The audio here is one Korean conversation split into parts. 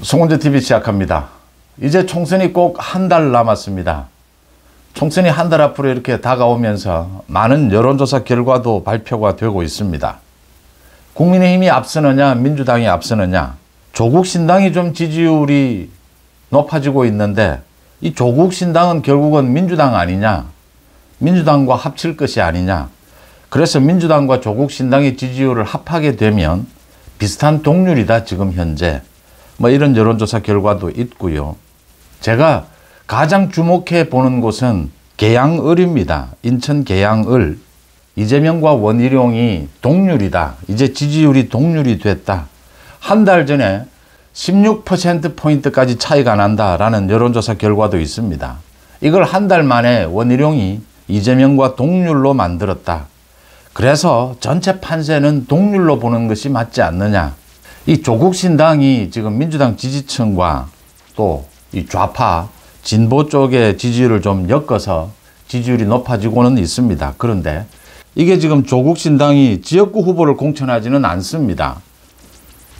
송원재TV 시작합니다. 이제 총선이 꼭 한 달 남았습니다. 총선이 한 달 앞으로 이렇게 다가오면서 많은 여론조사 결과도 발표가 되고 있습니다. 국민의힘이 앞서느냐 민주당이 앞서느냐, 조국 신당이 좀 지지율이 높아지고 있는데 이 조국 신당은 결국은 민주당 아니냐, 민주당과 합칠 것이 아니냐, 그래서 민주당과 조국 신당의 지지율을 합하게 되면 비슷한 동률이다 지금 현재, 이런 여론조사 결과도 있고요. 제가 가장 주목해 보는 곳은 계양을입니다. 인천 계양을. 이재명과 원희룡이 동률이다. 이제 지지율이 동률이 됐다. 한 달 전에 16%포인트까지 차이가 난다라는 여론조사 결과도 있습니다. 이걸 한 달 만에 원희룡이 이재명과 동률로 만들었다. 그래서 전체 판세는 동률로 보는 것이 맞지 않느냐. 이 조국 신당이 지금 민주당 지지층과 또 이 좌파 진보 쪽의 지지율을 좀 엮어서 지지율이 높아지고는 있습니다. 그런데 이게 지금 조국 신당이 지역구 후보를 공천하지는 않습니다.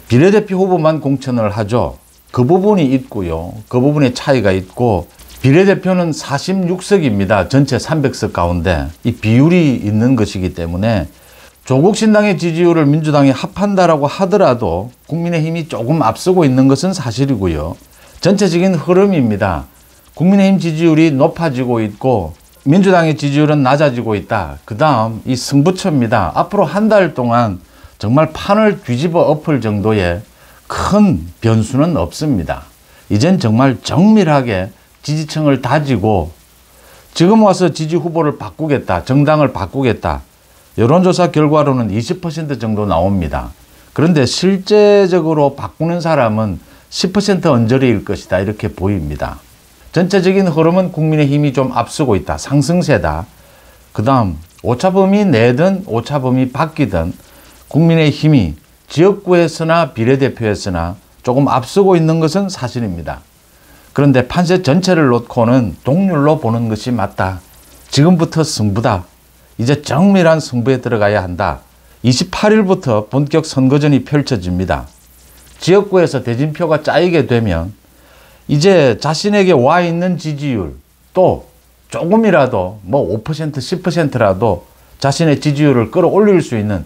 비례대표 후보만 공천을 하죠. 그 부분이 있고요. 그 부분에 차이가 있고, 비례대표는 46석입니다. 전체 300석 가운데 이 비율이 있는 것이기 때문에 조국 신당의 지지율을 민주당이 합한다라고 하더라도 국민의힘이 조금 앞서고 있는 것은 사실이고요. 전체적인 흐름입니다. 국민의힘 지지율이 높아지고 있고 민주당의 지지율은 낮아지고 있다. 그 다음 이 승부처입니다. 앞으로 한 달 동안 정말 판을 뒤집어 엎을 정도의 큰 변수는 없습니다. 이젠 정말 정밀하게 지지층을 다지고 지금 와서 지지 후보를 바꾸겠다, 정당을 바꾸겠다. 여론조사 결과로는 20% 정도 나옵니다. 그런데 실제적으로 바꾸는 사람은 10% 언저리일 것이다, 이렇게 보입니다. 전체적인 흐름은 국민의힘이 좀 앞서고 있다, 상승세다. 그 다음 오차범위 내든 오차범위 바뀌든 국민의힘이 지역구에서나 비례대표에서나 조금 앞서고 있는 것은 사실입니다. 그런데 판세 전체를 놓고는 동률로 보는 것이 맞다. 지금부터 승부다. 이제 정밀한 승부에 들어가야 한다. 28일부터 본격 선거전이 펼쳐집니다. 지역구에서 대진표가 짜이게 되면 이제 자신에게 와 있는 지지율, 또 조금이라도 5%, 10%라도 자신의 지지율을 끌어올릴 수 있는,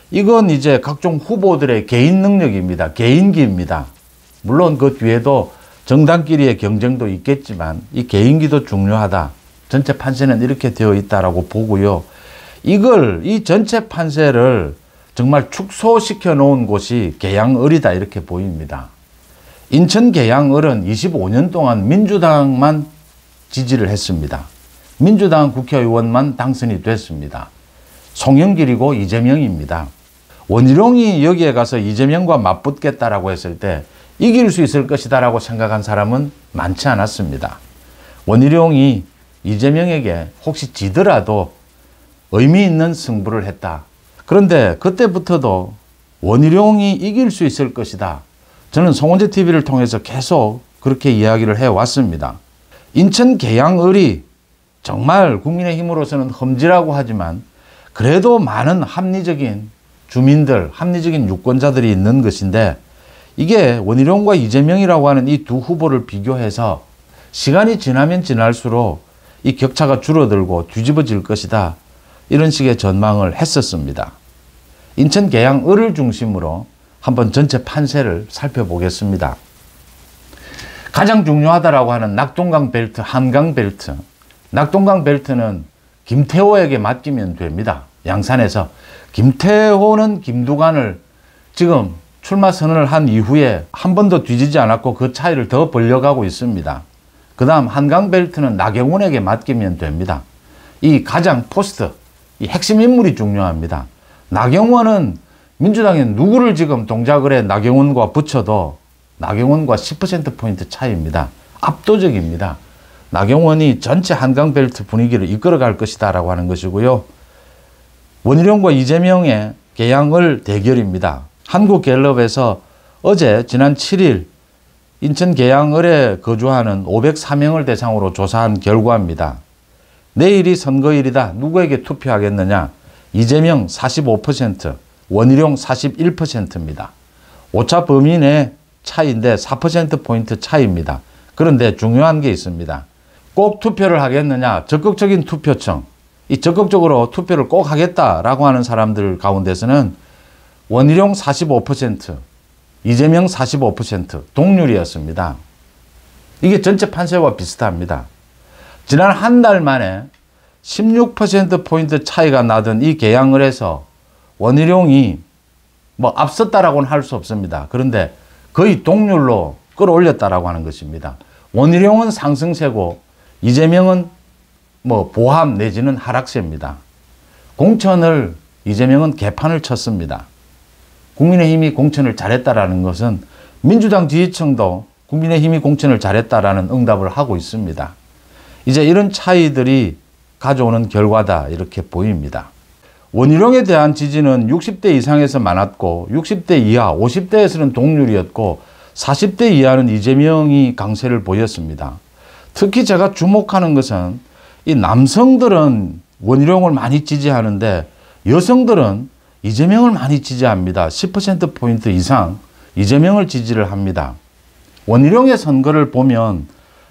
이건 이제 각종 후보들의 개인 능력입니다. 개인기입니다. 물론 그 뒤에도 정당끼리의 경쟁도 있겠지만 이 개인기도 중요하다. 전체 판세는 이렇게 되어 있다라고 보고요. 이 전체 판세를 정말 축소시켜 놓은 곳이 계양을이다, 이렇게 보입니다. 인천 계양을은 25년 동안 민주당만 지지를 했습니다. 민주당 국회의원만 당선이 됐습니다. 송영길이고 이재명입니다. 원희룡이 여기에 가서 이재명과 맞붙겠다라고 했을 때 이길 수 있을 것이다라고 생각한 사람은 많지 않았습니다. 원희룡이 이재명에게 혹시 지더라도 의미 있는 승부를 했다. 그런데 그때부터도 원희룡이 이길 수 있을 것이다. 저는 송원재TV를 통해서 계속 그렇게 이야기를 해왔습니다. 인천 계양을이 정말 국민의힘으로서는 험지라고 하지만 그래도 많은 합리적인 주민들, 합리적인 유권자들이 있는 것인데, 이게 원희룡과 이재명이라고 하는 이 두 후보를 비교해서 시간이 지나면 지날수록 이 격차가 줄어들고 뒤집어질 것이다, 이런 식의 전망을 했었습니다. 인천 계양을을 중심으로 한번 전체 판세를 살펴보겠습니다. 가장 중요하다라고 하는 낙동강 벨트, 한강 벨트. 낙동강 벨트는 김태호에게 맡기면 됩니다. 양산에서. 김태호는 김두관을 지금 출마 선언을 한 이후에 한 번도 뒤지지 않았고 그 차이를 더 벌려가고 있습니다. 그 다음 한강 벨트는 나경원에게 맡기면 됩니다. 이 가장 포스트, 이 핵심 인물이 중요합니다. 나경원은 민주당에 누구를 지금 동작을 해 나경원과 붙여도 나경원과 10%포인트 차이입니다. 압도적입니다. 나경원이 전체 한강벨트 분위기를 이끌어갈 것이다 라고 하는 것이고요. 원희룡과 이재명의 계양을 대결입니다. 한국갤럽에서 어제 지난 7일 인천 계양을에 거주하는 504명을 대상으로 조사한 결과입니다. 내일이 선거일이다. 누구에게 투표하겠느냐? 이재명 45%, 원희룡 41%입니다. 오차 범위 내 차이인데 4%포인트 차이입니다. 그런데 중요한 게 있습니다. 꼭 투표를 하겠느냐? 적극적인 투표층, 이 적극적으로 투표를 꼭 하겠다라고 하는 사람들 가운데서는 원희룡 45%, 이재명 45% 동률이었습니다. 이게 전체 판세와 비슷합니다. 지난 한 달 만에 16%포인트 차이가 나던 이 개항을 해서 원희룡이 뭐 앞섰다라고는 할 수 없습니다. 그런데 거의 동률로 끌어올렸다라고 하는 것입니다. 원희룡은 상승세고 이재명은 뭐 보합 내지는 하락세입니다. 공천을 이재명은 개판을 쳤습니다. 국민의힘이 공천을 잘했다라는 것은 민주당 지지층도 국민의힘이 공천을 잘했다라는 응답을 하고 있습니다. 이제 이런 차이들이 가져오는 결과다 이렇게 보입니다. 원희룡에 대한 지지는 60대 이상에서 많았고 60대 이하, 50대에서는 동률이었고 40대 이하는 이재명이 강세를 보였습니다. 특히 제가 주목하는 것은 이 남성들은 원희룡을 많이 지지하는데 여성들은 이재명을 많이 지지합니다. 10%포인트 이상 이재명을 지지를 합니다. 원희룡의 선거를 보면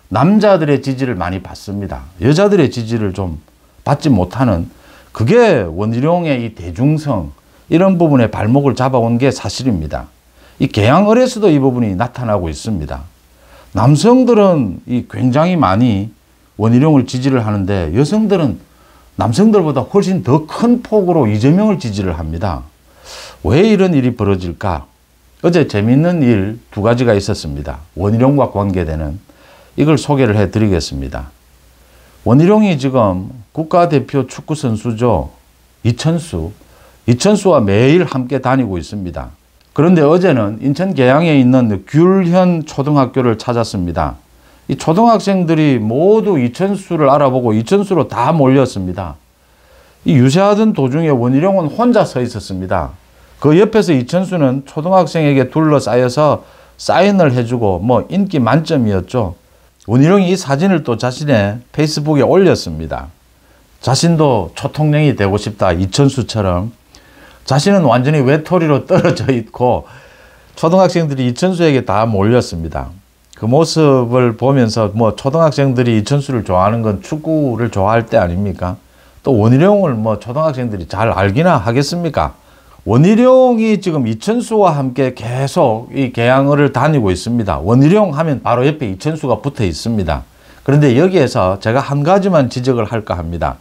남자들의 지지를 많이 받습니다. 여자들의 지지를 좀 받지 못하는, 그게 원희룡의 이 대중성 이런 부분에 발목을 잡아온 게 사실입니다. 이 개항을에서도 이 부분이 나타나고 있습니다. 남성들은 이 굉장히 많이 원희룡을 지지를 하는데 여성들은 남성들보다 훨씬 더 큰 폭으로 이재명을 지지를 합니다. 왜 이런 일이 벌어질까? 어제 재미있는 일 두 가지가 있었습니다. 원희룡과 관계되는, 이걸 소개를 해드리겠습니다. 원희룡이 지금 국가대표 축구선수죠. 이천수와 매일 함께 다니고 있습니다. 그런데 어제는 인천 계양에 있는 귤현 초등학교를 찾았습니다. 이 초등학생들이 모두 이천수를 알아보고 이천수로 다 몰렸습니다. 이 유세하던 도중에 원희룡은 혼자 서 있었습니다. 그 옆에서 이천수는 초등학생에게 둘러싸여서 사인을 해주고 뭐 인기 만점이었죠. 원희룡이 이 사진을 또 자신의 페이스북에 올렸습니다. 자신도 초통령이 되고 싶다, 이천수처럼. 자신은 완전히 외톨이로 떨어져 있고 초등학생들이 이천수에게 다 몰렸습니다. 그 모습을 보면서 뭐 초등학생들이 이천수를 좋아하는 건 축구를 좋아할 때 아닙니까? 또 원희룡을 뭐 초등학생들이 잘 알기나 하겠습니까? 원희룡이 지금 이천수와 함께 계속 이 계양을을 다니고 있습니다. 원희룡 하면 바로 옆에 이천수가 붙어 있습니다. 그런데 여기에서 제가 한 가지만 지적을 할까 합니다.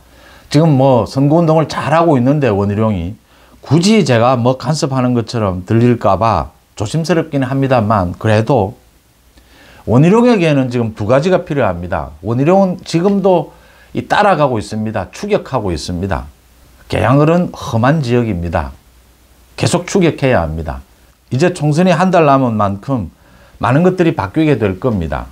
지금 뭐 선거운동을 잘하고 있는데 원희룡이 굳이 제가 뭐 간섭하는 것처럼 들릴까봐 조심스럽기는 합니다만, 그래도 원희룡에게는 지금 두 가지가 필요합니다. 원희룡은 지금도 따라가고 있습니다. 추격하고 있습니다. 계양을은 험한 지역입니다. 계속 추격해야 합니다. 이제 총선이 한 달 남은 만큼 많은 것들이 바뀌게 될 겁니다.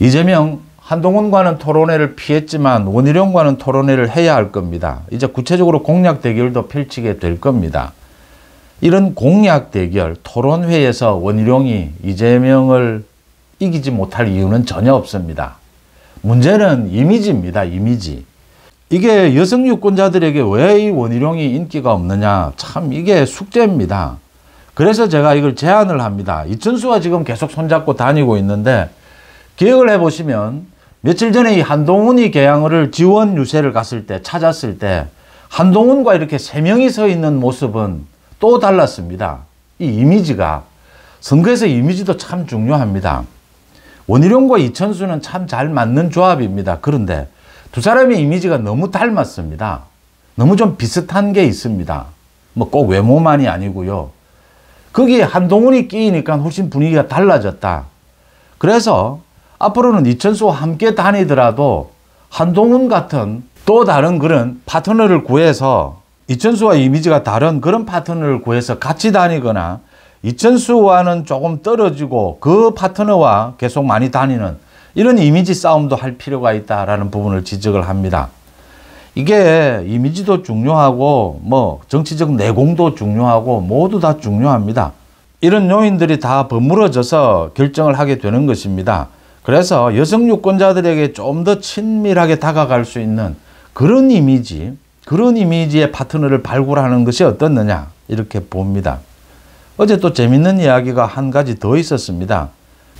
이재명, 한동훈과는 토론회를 피했지만 원희룡과는 토론회를 해야 할 겁니다. 이제 구체적으로 공약 대결도 펼치게 될 겁니다. 이런 공약 대결, 토론회에서 원희룡이 이재명을 이기지 못할 이유는 전혀 없습니다. 문제는 이미지입니다. 이미지. 이게 여성 유권자들에게 왜 이 원희룡이 인기가 없느냐, 참 이게 숙제입니다. 그래서 제가 이걸 제안을 합니다. 이천수와 지금 계속 손잡고 다니고 있는데, 기억을 해보시면 며칠 전에 이 한동훈이 계양을 지원 유세를 갔을 때, 찾았을 때 한동훈과 이렇게 세 명이 서 있는 모습은 또 달랐습니다. 이 이미지가, 선거에서 이미지도 참 중요합니다. 원희룡과 이천수는 참 잘 맞는 조합입니다. 그런데 두 사람의 이미지가 너무 닮았습니다. 너무 좀 비슷한 게 있습니다. 뭐 꼭 외모만이 아니고요. 거기에 한동훈이 끼니까 훨씬 분위기가 달라졌다. 그래서 앞으로는 이천수와 함께 다니더라도 한동훈 같은 또 다른 그런 파트너를 구해서, 이천수와 이미지가 다른 그런 파트너를 구해서 같이 다니거나, 이천수와는 조금 떨어지고 그 파트너와 계속 많이 다니는 이런 이미지 싸움도 할 필요가 있다라는 부분을 지적을 합니다. 이게 이미지도 중요하고 뭐 정치적 내공도 중요하고 모두 다 중요합니다. 이런 요인들이 다 버무러져서 결정을 하게 되는 것입니다. 그래서 여성 유권자들에게 좀 더 친밀하게 다가갈 수 있는 그런 이미지, 그런 이미지의 파트너를 발굴하는 것이 어떻느냐 이렇게 봅니다. 어제 또 재밌는 이야기가 한 가지 더 있었습니다.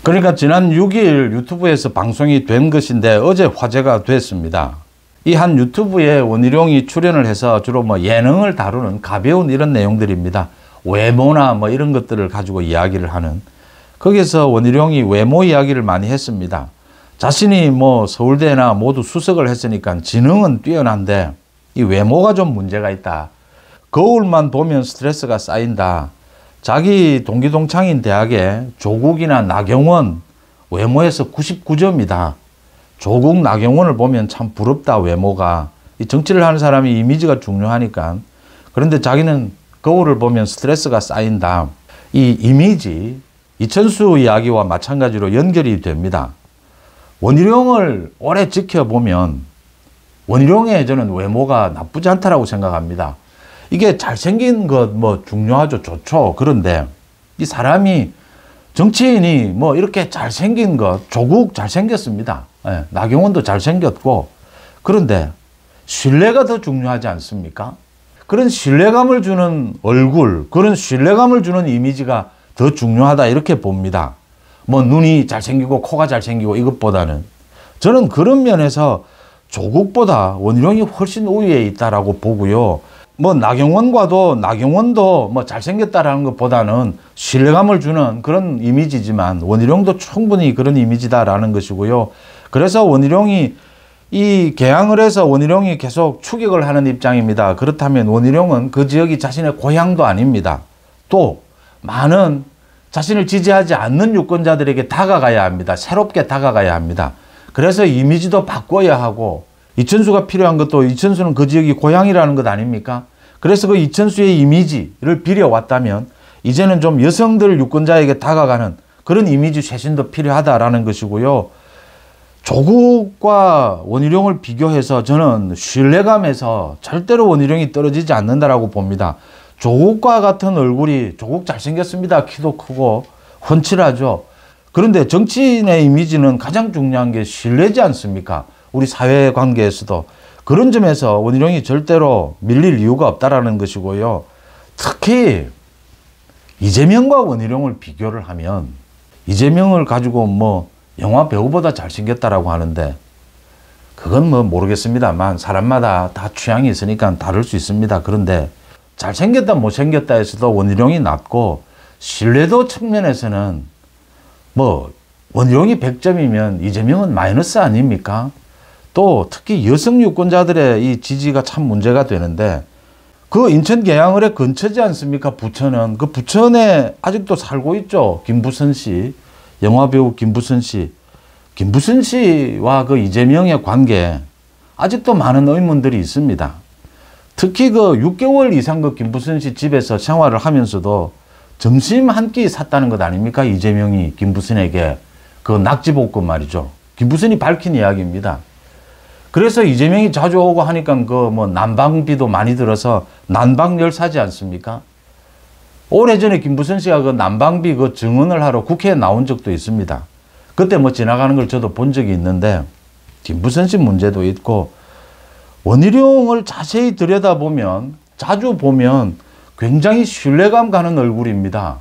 그러니까 지난 6일 유튜브에서 방송이 된 것인데 어제 화제가 됐습니다. 이 한 유튜브에 원희룡이 출연을 해서 주로 뭐 예능을 다루는 가벼운 이런 내용들입니다. 외모나 뭐 이런 것들을 가지고 이야기를 하는, 거기서 원희룡이 외모 이야기를 많이 했습니다. 자신이 뭐 서울대나 모두 수석을 했으니까 지능은 뛰어난데 이 외모가 좀 문제가 있다. 거울만 보면 스트레스가 쌓인다. 자기 동기동창인 대학에 조국이나 나경원 외모에서 99점이다. 조국, 나경원을 보면 참 부럽다, 외모가. 이 정치를 하는 사람이 이미지가 중요하니까. 그런데 자기는 거울을 보면 스트레스가 쌓인다. 이 이미지, 이천수 이야기와 마찬가지로 연결이 됩니다. 원희룡을 오래 지켜보면 원희룡의 저는 외모가 나쁘지 않다라고 생각합니다. 이게 잘생긴 것 뭐 중요하죠. 좋죠. 그런데 이 사람이, 정치인이 뭐 이렇게 잘생긴 것, 조국 잘생겼습니다. 예, 나경원도 잘생겼고, 그런데 신뢰가 더 중요하지 않습니까? 그런 신뢰감을 주는 얼굴, 그런 신뢰감을 주는 이미지가 더 중요하다 이렇게 봅니다. 뭐 눈이 잘생기고 코가 잘생기고 이것보다는. 저는 그런 면에서 조국보다 원희룡이 훨씬 우위에 있다라고 보고요. 뭐 나경원도 뭐 잘생겼다라는 것보다는 신뢰감을 주는 그런 이미지지만 원희룡도 충분히 그런 이미지다라는 것이고요. 그래서 원희룡이 이 개항을 해서 원희룡이 계속 추격을 하는 입장입니다. 그렇다면 원희룡은 그 지역이 자신의 고향도 아닙니다. 또 많은 자신을 지지하지 않는 유권자들에게 다가가야 합니다. 새롭게 다가가야 합니다. 그래서 이미지도 바꿔야 하고, 이천수가 필요한 것도, 이천수는 그 지역이 고향이라는 것 아닙니까? 그래서 그 이천수의 이미지를 빌려왔다면 이제는 좀 여성들 유권자에게 다가가는 그런 이미지 쇄신도 필요하다라는 것이고요. 조국과 원희룡을 비교해서 저는 신뢰감에서 절대로 원희룡이 떨어지지 않는다라고 봅니다. 조국과 같은 얼굴이, 조국 잘생겼습니다. 키도 크고 훤칠하죠. 그런데 정치인의 이미지는 가장 중요한 게 신뢰지 않습니까? 우리 사회관계에서도. 그런 점에서 원희룡이 절대로 밀릴 이유가 없다라는 것이고요. 특히 이재명과 원희룡을 비교를 하면, 이재명을 가지고 뭐 영화 배우보다 잘생겼다라고 하는데 그건 뭐 모르겠습니다만 사람마다 다 취향이 있으니까 다를 수 있습니다. 그런데 잘생겼다 못생겼다 해서도 원희룡이 낫고, 신뢰도 측면에서는 뭐 원희룡이 100점이면 이재명은 마이너스 아닙니까? 또 특히 여성 유권자들의 이 지지가 참 문제가 되는데, 그 인천 계양을에 근처지 않습니까? 부천은. 그 부천에 아직도 살고 있죠. 김부선 씨, 영화배우 김부선 씨. 김부선 씨와 그 이재명의 관계, 아직도 많은 의문들이 있습니다. 특히 그 6개월 이상 그 김부선 씨 집에서 생활을 하면서도 점심 한 끼 샀다는 것 아닙니까? 이재명이 김부선에게 그 낙지볶음 말이죠. 김부선이 밝힌 이야기입니다. 그래서 이재명이 자주 오고 하니까 그 뭐 난방비도 많이 들어서 난방열 사지 않습니까? 오래전에 김부선 씨가 그 난방비 그 증언을 하러 국회에 나온 적도 있습니다. 그때 뭐 지나가는 걸 저도 본 적이 있는데, 김부선 씨 문제도 있고, 원희룡을 자세히 들여다보면, 자주 보면 굉장히 신뢰감 가는 얼굴입니다.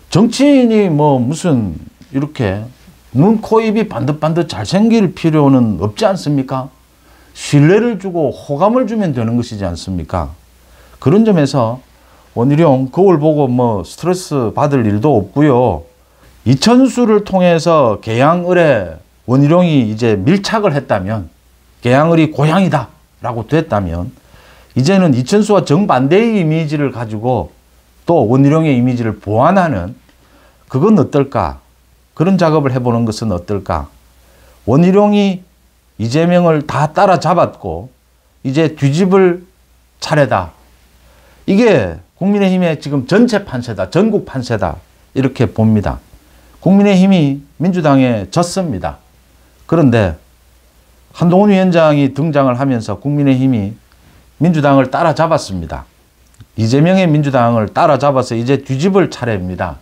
정치인이 뭐 무슨 이렇게 눈, 코, 입이 반듯반듯 잘생길 필요는 없지 않습니까? 신뢰를 주고 호감을 주면 되는 것이지 않습니까? 그런 점에서 원희룡 거울 보고 뭐 스트레스 받을 일도 없고요. 이천수를 통해서 계양을에 원희룡이 이제 밀착을 했다면, 계양을이 고향이다 라고 됐다면, 이제는 이천수와 정반대의 이미지를 가지고 또 원희룡의 이미지를 보완하는, 그건 어떨까? 그런 작업을 해보는 것은 어떨까? 원희룡이 이재명을 다 따라잡았고 이제 뒤집을 차례다. 이게 국민의힘의 지금 전체 판세다. 전국 판세다. 이렇게 봅니다. 국민의힘이 민주당에 졌습니다. 그런데 한동훈 위원장이 등장을 하면서 국민의힘이 민주당을 따라잡았습니다. 이재명의 민주당을 따라잡아서 이제 뒤집을 차례입니다.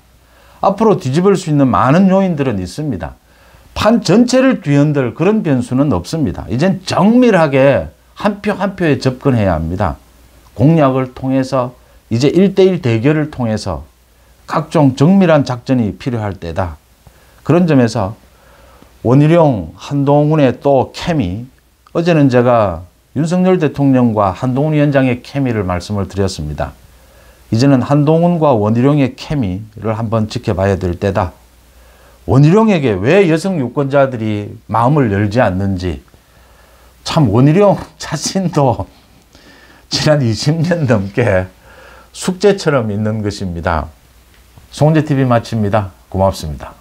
앞으로 뒤집을 수 있는 많은 요인들은 있습니다. 판 전체를 뒤흔들 그런 변수는 없습니다. 이젠 정밀하게 한 표 한 표에 접근해야 합니다. 공약을 통해서, 이제 1대1 대결을 통해서 각종 정밀한 작전이 필요할 때다. 그런 점에서 원희룡, 한동훈의 또 케미, 어제는 제가 윤석열 대통령과 한동훈 위원장의 케미를 말씀을 드렸습니다. 이제는 한동훈과 원희룡의 케미를 한번 지켜봐야 될 때다. 원희룡에게 왜 여성 유권자들이 마음을 열지 않는지, 참 원희룡 자신도 지난 20년 넘게 숙제처럼 있는 것입니다. 송재TV 마칩니다. 고맙습니다.